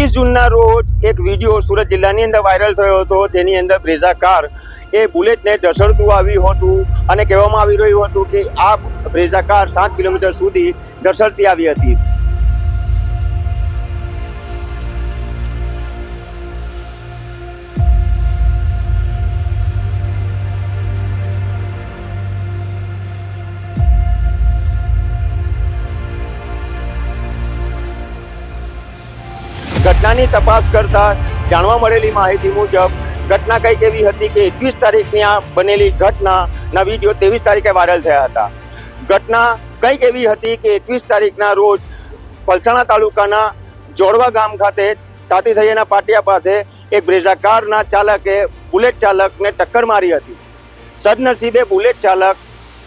21 જૂનના રોજ એક વિડીયો સુરત જિલ્લાની અંદર વાયરલ થયો હતો, જેની અંદર બ્રેઝા કાર એ બુલેટને ઢસડતું આવ્યું હતું અને કહેવામાં આવી રહ્યું હતું કે આ બ્રેઝા કાર 7 કિલોમીટર સુધી ઢસડતી આવી હતી. ઘટનાની તપાસ કરતા જાણવા મળેલી માહિતી મુજબ ઘટના કંઈક એવી હતી કે 21 તારીખની આ બનેલી ઘટનાના વિડીયો 23 તારીખે વાયરલ થયા હતા. ઘટના કંઈક એવી હતી કે 21 તારીખના રોજ પલસાણા તાલુકાના જોડવા ગામ ખાતે તાતી થઈના પાટિયા પાસે એક બ્રેઝા કારના ચાલકે બુલેટ ચાલકને ટક્કર મારી હતી. સદનસીબે બુલેટ ચાલક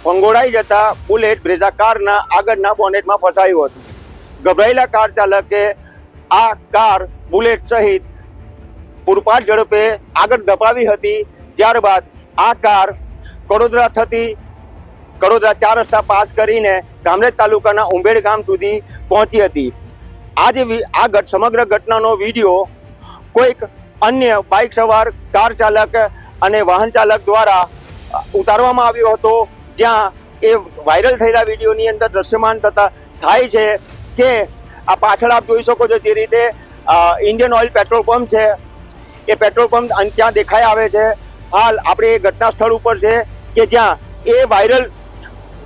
ભંગોળાઈ જતા બુલેટ બ્રેઝા કારના આગળના બોનેટમાં ફસાયું હતું. ગભરાયેલા કાર ચાલકે આ કાર બુલેટ સહિત પૂરપાટ ઝડપે આગળ ધપાવી હતી. ત્યારબાદ આ કાર કડોદરા 4 રસ્તા પાસ કરીને કામરેજ તાલુકાના ઉંબેડ ગામ સુધી પહોંચી હતી. સમગ્ર ઘટનાનો વિડીયો કોઈક અન્ય બાઇક સવાર કાર ચાલક અને વાહન ચાલક દ્વારા ઉતારવામાં આવ્યો હતો, જ્યાં એ વાયરલ થયેલા વિડીયોની અંદર દ્રશ્યમાન થાય છે કે આ પાછળ આપ જોઈ શકો છો જે રીતે ઇન્ડિયન ઓઇલ પેટ્રોલ પંપ છે, એ પેટ્રોલ પંપ ત્યાં દેખાઈ આવે છે. હાલ આપણે એ ઘટના સ્થળ ઉપર છે કે જ્યાં એ વાયરલ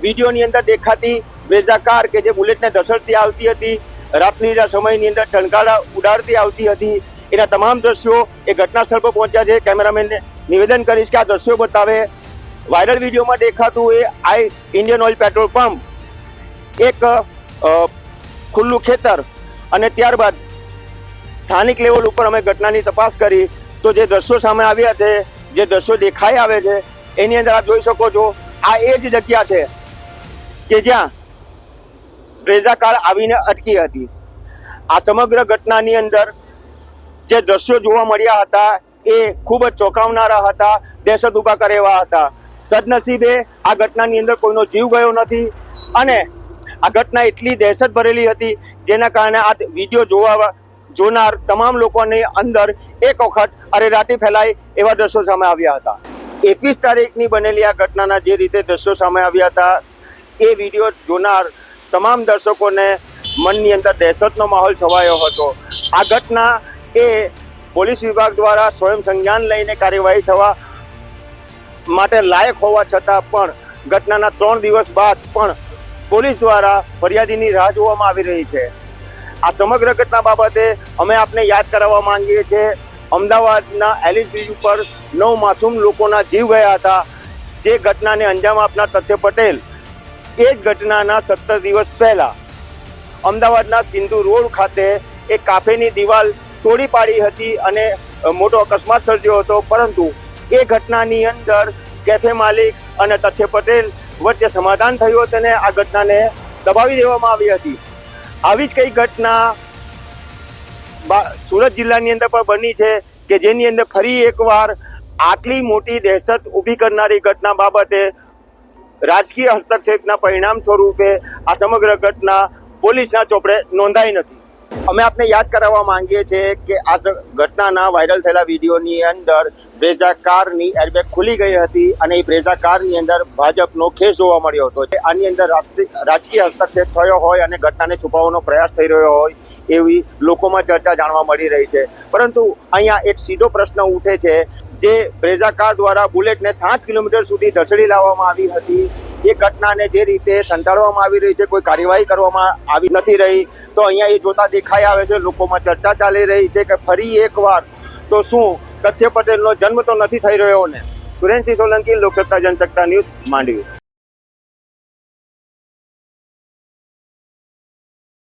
વિડીયોની અંદર દેખાતી બ્રેઝા કાર કે જે બુલેટને ઢસડતી આવતી હતી, રાત્રિના સમયની અંદર ચણકારા ઉડાડતી આવતી હતી, એના તમામ દ્રશ્યો એ ઘટના સ્થળ પર પહોંચ્યા છે. કેમેરામેનને નિવેદન કરીશ કે આ દ્રશ્યો બતાવે. વાયરલ વિડીયોમાં દેખાતું એ ઇન્ડિયન ઓઇલ પેટ્રોલ પંપ, એક ખુલ્લું ખેતર, અને ત્યારબાદ સ્થાનિક લેવલ ઉપર અમે ઘટનાની તપાસ કરી તો જે દ્રશ્યો સામે આવ્યા છે, જે દ્રશ્યો દેખાઈ આવે છે, એની અંદર આપ જોઈ શકો છો આ એ જ જગ્યા છે કે જ્યાં બ્રેઝા કાર આવીને અટકી હતી. આ સમગ્ર ઘટનાની અંદર જે દ્રશ્યો જોવા મળ્યા હતા એ ખૂબ જ ચોંકાવનારા હતા, દહેશત ઊભા કરે એવા હતા. સદનસીબે આ ઘટનાની અંદર કોઈનો જીવ ગયો નથી અને આ ઘટના એટલી દહેશત ભરેલી હતી જેના કારણે આ વિડીયો જોનાર તમામ લોકોની અંદર એક વખત અરેરાટી ફેલાય એવા દ્રશ્યો સામે આવ્યા હતા. 21 તારીખની બનેલી આ ઘટનાના જે રીતે દ્રશ્યો સામે આવ્યા હતા એ વિડીયો જોનાર તમામ દર્શકોને મનની અંદર દહેશતનો માહોલ છવાયો હતો. આ ઘટના એ પોલીસ વિભાગ દ્વારા સ્વયં સંજ્ઞાન લઈને કાર્યવાહી થવા માટે લાયક હોવા છતાં પણ ઘટનાના 3 દિવસ બાદ પણ પોલીસ દ્વારા ફરિયાદીની રાહ જોવામાં આવી રહી છે. આ સમગ્ર ઘટના બાબતે અમે આપને યાદ કરાવવા માંગીએ છીએ. અમદાવાદના એલિસ બ્રિજ ઉપર 9 માસૂમ લોકોના જીવ ગયા હતા. જે ઘટનાને અંજામ આપનાર તથ્ય પટેલ એ જ ઘટનાના 17 દિવસ પહેલા અમદાવાદના સિંધુ રોડ ખાતે એક કાફેની દિવાલ તોડી પાડી હતી અને મોટો અકસ્માત સર્જ્યો હતો. પરંતુ એ ઘટનાની અંદર કેફે માલિક અને તથ્ય પટેલ વચ્ચે સમાધાન થયું હતું અને આ ઘટનાને દબાવી દેવામાં આવી હતી. આવી જ કઈ ઘટના સુરત જિલ્લાની અંદર પણ બની છે કે જેની અંદર ફરી એકવાર આટલી મોટી દહેશત ઊભી કરનારી ઘટના બાબતે રાજકીય હસ્તક્ષેપના પરિણામ સ્વરૂપે આ સમગ્ર ઘટના પોલીસના ચોપડે નોંધાઈ નથી. અમે આપને યાદ કરાવવા માંગીએ છીએ કે આ ઘટનાના વાયરલ થયેલા વિડીયોની અંદર બ્રેઝા કારની એરબેગ ખુલી ગઈ હતી અને એ બ્રેઝા કારની અંદર ભાજપનો ખેસ જોવા મળ્યો હતો. આની અંદર રાજકીય હસ્તક્ષેપ થયો હોય અને ઘટનાને છુપાવવાનો પ્રયાસ થઈ રહ્યો હોય એવી લોકોમાં ચર્ચા જાણવા મળી રહી છે. પરંતુ અહીંયા એક સીધો પ્રશ્ન ઉઠે છે, જે બ્રેઝા કાર દ્વારા બુલેટને 7 કિલોમીટર સુધી ધસડી લાવવામાં આવી હતી, એ ઘટનાને જે રીતે સંટાળવામાં આવી રહી છે, કોઈ કાર્યવાહી કરવામાં આવી નથી રહી, તો અહીંયા એ જોતા દેખાઈ આવે છે. લોકોમાં ચર્ચા ચાલી રહી છે કે ફરી એકવાર તો શું તથ્ય પટેલનો જન્મ તો નથી થઈ રહ્યો ને. સુરેન્દ્રસિંહ સોલંકી, લોકસત્તા જનસત્તા ન્યૂઝ, માંડવી.